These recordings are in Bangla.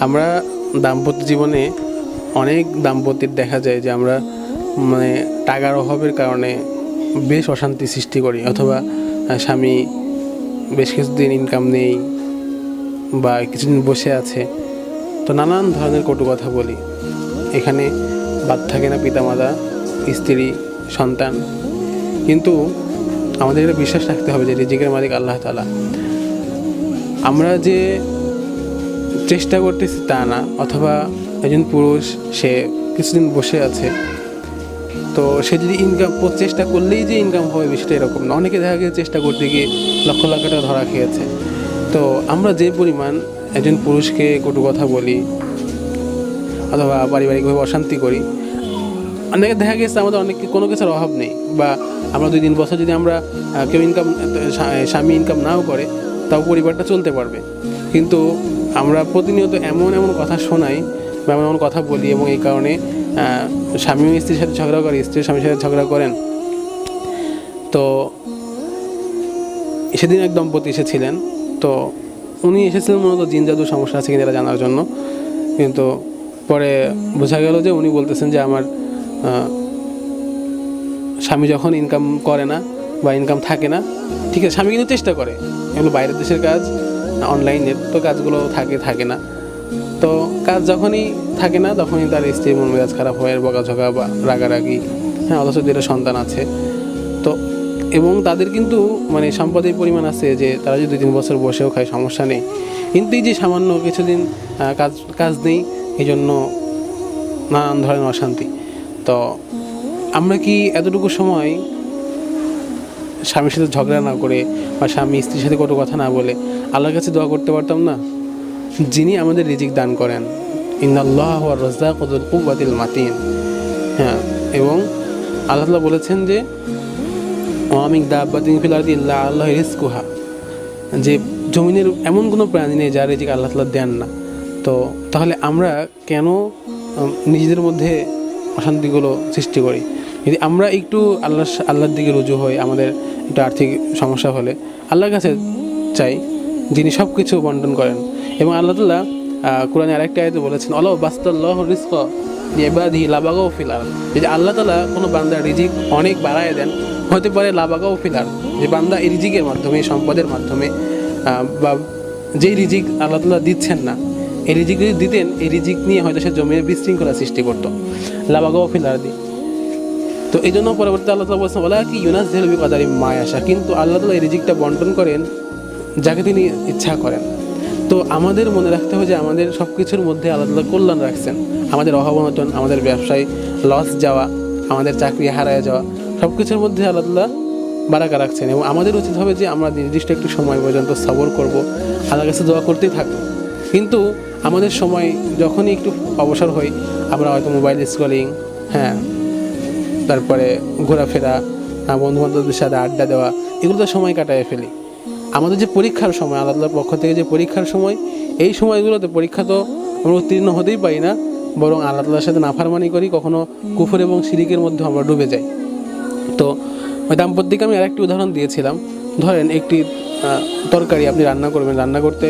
আমরা দাম্পত্য জীবনে অনেক দাম্পত্যের দেখা যায় যে আমরা মানে টাকার অভাবের কারণে বেশ অশান্তি সৃষ্টি করি, অথবা স্বামী বেশ কিছুদিন ইনকাম নেই বা কিছুদিন বসে আছে, তো নানান ধরনের কটু কথা বলি। এখানে বাদ থাকে না পিতামাতা, স্ত্রী, সন্তান। কিন্তু আমাদের এটা বিশ্বাস রাখতে হবে যে রিজিকের মালিক আল্লাহ তাআলা। আমরা যে চেষ্টা করতেছি তা না, অথবা একজন পুরুষ সে কিছুদিন বসে আছে, তো সে যদি ইনকাম চেষ্টা করলেই যে ইনকাম হবে বিষয়টা এরকম না। অনেকে দেখা গেছে চেষ্টা করতে গিয়ে লক্ষ লক্ষ টাকা ধরা খেয়েছে। তো আমরা যে পরিমাণ একজন পুরুষকে কটু কথা বলি অথবা পারিবারিকভাবে অশান্তি করি, অনেকে দেখা গেছে আমাদের অনেক কোনো কিছুর অভাব নেই, বা আমরা 2-3 বছর যদি আমরা কেউ ইনকাম স্বামী ইনকাম নাও করে তাও পরিবারটা চলতে পারবে। কিন্তু আমরা প্রতিনিয়ত এমন এমন কথা শোনাই বা এমন এমন কথা বলি, এবং এই কারণে স্বামীও স্ত্রীর সাথে ঝগড়া করে, স্ত্রীর স্বামীর সাথে ঝগড়া করেন। তো সেদিন এক দম্পতি এসেছিলেন, তো উনি এসেছিলেন মূলত জিন জাদুর সমস্যা আছে কিনা এটা জানার জন্য। কিন্তু পরে বোঝা গেল যে উনি বলতেছেন যে আমার স্বামী যখন ইনকাম করে না বা ইনকাম থাকে না, ঠিক আছে, স্বামী কিন্তু চেষ্টা করে, এগুলো বাইরের দেশের কাজ, অনলাইনের তো কাজগুলো থাকে না, তো কাজ যখনই থাকে না তখনই তার স্ত্রীর মন মেজাজ খারাপ হয়, বকাঝকা বা রাগারাগি। হ্যাঁ, অথচ দুটো সন্তান আছে। তো এবং তাদের কিন্তু মানে সম্পদের পরিমাণ আছে যে তারা যদি 2-3 বছর বসেও খায় সমস্যা নেই। কিন্তু এই যে সামান্য কিছুদিন কাজ নেই, এই জন্য নানান ধরনের অশান্তি। তো আমরা কি এতটুকু সময় স্বামীর সাথে ঝগড়া না করে বা স্বামী স্ত্রীর সাথে কত কথা না বলে আল্লাহর কাছে দোয়া করতে পারতাম না, যিনি আমাদের রিজিক দান করেন? ইন্নাল্লাহু ওয়া রাজ্জাকু যুল কুওয়াতিল মাতিন। হ্যাঁ, এবং আল্লাহ তাআলা বলেছেন যে ওয়া মিন দাব্বাতিন ফিল আরদি ইল্লা আল্লাহু রিজকুহা, যে জমিনের এমন কোনো প্রাণী নেই যার রিজিক আল্লাহ তাআলা দেন না। তো তাহলে আমরা কেন নিজেদের মধ্যে অশান্তিগুলো সৃষ্টি করি? যদি আমরা একটু আল্লাহর দিকে রুজু হই, আমাদের একটু আর্থিক সমস্যা হলে আল্লাহর কাছে চাই, যিনি সব কিছু বন্টন করেন। এবং আল্লাহ তাআলা কোরআনে আরেকটা আয়াতে বলেছেন আল্লাহ বাসতাল্লাহু রিজকা লিইবাদিহি লাবাগাউ ফিল আরদ, যদি আল্লাহ তাআলা কোনো বান্দার রিজিক অনেক বাড়ায় দেন, হতে পারে লাবাগাউ ফিল আরদ, যে বান্দা এই রিজিকের মাধ্যমে, সম্পদের মাধ্যমে বা যেই রিজিক আল্লাহ তাআলা দিচ্ছেন না, এই রিজিক যদি দিতেন, এই রিজিক নিয়ে হয়তো সে জমির বিশৃঙ্খলা সৃষ্টি করতো, লাবাগাউ ফিল আরদি। তো এই জন্য পরবর্তী আল্লাহ তাআলা বলেছেন ওয়ালা কি ইউনাজ্জিলু বিকাদারি মা ইয়াশা, কিন্তু আল্লাহ তাআলা এই রিজিকটা বন্টন করেন যাকে তিনি ইচ্ছা করেন। তো আমাদের মনে রাখতে হবে যে আমাদের সব কিছুর মধ্যে আল্লাহ তাআলা কল্যাণ রাখছেন। আমাদের অভাব অনটন, আমাদের ব্যবসায় লস যাওয়া, আমাদের চাকরি হারায় যাওয়া, সব কিছুর মধ্যে আল্লাহ তাআলা বারাকা রাখছেন। এবং আমাদের উচিত হবে যে আমরা নির্দিষ্ট একটু সময় পর্যন্ত সবর করব, আল্লাহর কাছে দোয়া করতেই থাকবো। কিন্তু আমাদের সময় যখনই একটু অবসর হই, আমরা হয়তো মোবাইল স্ক্রলিং, হ্যাঁ, তারপরে ঘোরাফেরা, বন্ধুবান্ধবদের সাথে আড্ডা দেওয়া, এগুলো তো সময় কাটায় ফেলি। আমাদের যে পরীক্ষার সময়, আল্লাহ তাআলার পক্ষ থেকে যে পরীক্ষার সময়, এই সময়গুলোতে পরীক্ষা তো আমরা উত্তীর্ণ হতেই পারি না, বরং আল্লাহ তাআলার সাথে নাফরমানি করি, কখনো কুফর এবং শিরিকের মধ্যে আমরা ডুবে যাই। তো ওই দাম্পত্যকে আমি আরেকটি উদাহরণ দিয়েছিলাম। ধরেন একটি তরকারি আপনি রান্না করবেন, রান্না করতে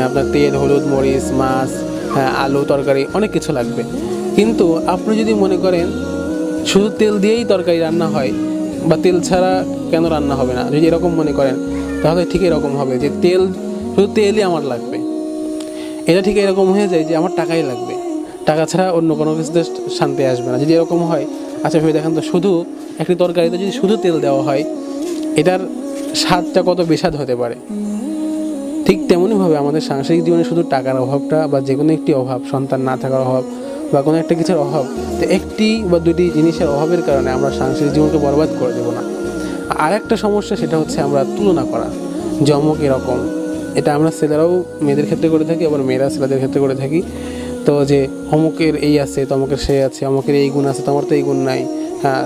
আপনার তেল, হলুদ, মরিচ, মাছ, আলু, তরকারি অনেক কিছু লাগবে। কিন্তু আপনি যদি মনে করেন শুধু তেল দিয়েই তরকারি রান্না হয়, বা তেল ছাড়া কেন রান্না হবে না, যদি এরকম মনে করেন, তাহলে ঠিক এরকম হবে যে শুধু তেলই আমার লাগবে। এটা ঠিক এরকম হয়ে যায় যে আমার টাকাই লাগবে, টাকা ছাড়া অন্য কোনো কিছুতে শান্তি আসবে না। যদি এরকম হয়, আচ্ছা ভেবে দেখেন তো, শুধু একটি তরকারিতে যদি শুধু তেল দেওয়া হয়, এটার স্বাদটা কত বেস্বাদ হতে পারে। ঠিক তেমনইভাবে আমাদের সাংসারিক জীবনে শুধু টাকার অভাবটা বা যে কোনো একটি অভাব, সন্তান না থাকার অভাব বা কোনো একটা কিছুর অভাব, তো একটি বা দুটি জিনিসের অভাবের কারণে আমরা সাংসারিক জীবনকে বরবাদ করে দেবো না। আর একটা সমস্যা, সেটা হচ্ছে আমরা তুলনা করা, যে অমুক এরকম। এটা আমরা ছেলেরাও মেয়েদের ক্ষেত্রে করে থাকি, আবার মেয়েরা ছেলেদের ক্ষেত্রে করে থাকি। তো যে অমুকের এই আছে, তমুকের সে আছে, অমুকের এই গুণ আছে, তোমার তো এই গুণ নাই, হ্যাঁ,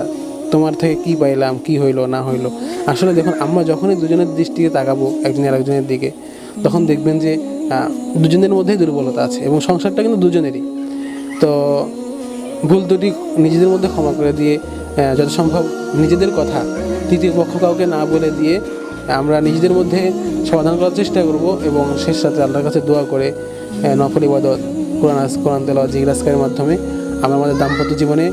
তোমার থেকে কি পাইলাম, কি হইলো না হইলো। আসলে দেখুন, আমরা যখনই দুজনের দৃষ্টিতে তাকাবো একজন আরেকজনের দিকে, তখন দেখবেন যে দুজনের মধ্যেই দুর্বলতা আছে, এবং সংসারটা কিন্তু দুজনেরই। তো ভুল ত্রুটি নিজেদের মধ্যে ক্ষমা করে দিয়ে, যত সম্ভব নিজেদের কথা তৃতীয় পক্ষ কাউকে না বলে দিয়ে আমরা নিজেদের মধ্যে সমাধান করার চেষ্টা করব, এবং শেষ সাথে আল্লাহর কাছে দোয়া করে নফল ইবাদত, কোরআন তেলাওয়াত, জিকির আজকারের মাধ্যমে আমরা আমাদের দাম্পত্য জীবনে